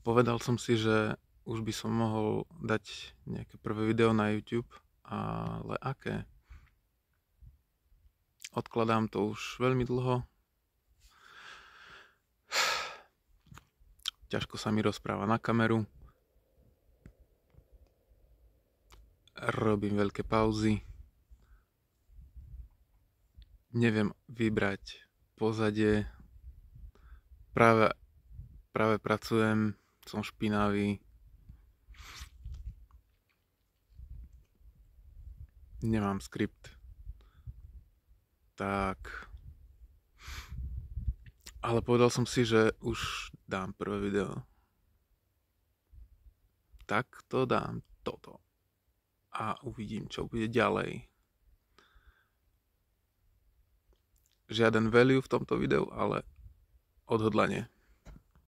Povedal som si, že už by som mohol dať nejaké prvé video na YouTube, ale aké? Odkladám to už veľmi dlho. Ťažko sa mi rozpráva na kameru. Robím veľké pauzy. Neviem vybrať pozadie. Práve, práve pracujem, som špinavý. Nemám skript. Tak. Ale povedal som si, že už dám prvé video. Tak to dám toto. A uvidím, čo bude ďalej. Žiaden value v tomto videu, ale odhodlanie.